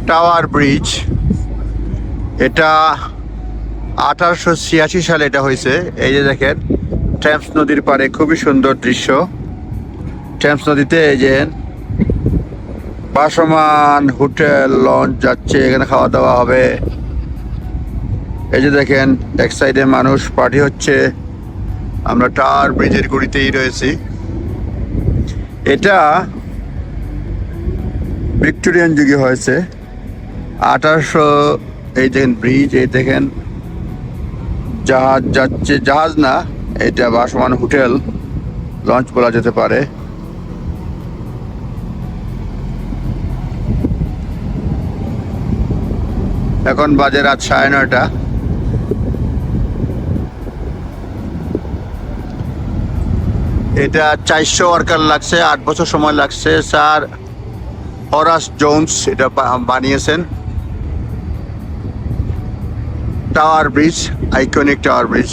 Tower bridge. এটা 1886 সালে এটা হয়েছে। এই যে দেখেন টেমস নদীর পাড়ে খুবই সুন্দর দৃশ্য। টেমস নদীতে এই যে ভাসমান হোটেল লঞ্চ যাচ্ছে, এখানে খাওয়া দাওয়া হবে। এই যে দেখেন এক সাইডে মানুষ পার্টি হচ্ছে। আমরা টাওয়ার ব্রিজের গুড়িতেই রয়েছি। এটা ভিক্টোরিয়ান যুগে হয়েছে 1800। এই দেখেন ব্রিজ, এই দেখেন জাহাজ যাচ্ছে, জাহাজ না এটা ভাসমান হোটেল লঞ্চ বলা যেতে পারে। এখন বাজে রাত 9:30। এটা 400 ওয়ার্কার লাগছে, 8 বছর সময় লাগছে। স্যার হরাস জোন্স এটা বানিয়েছেন। Tower bridge, iconic tower bridge.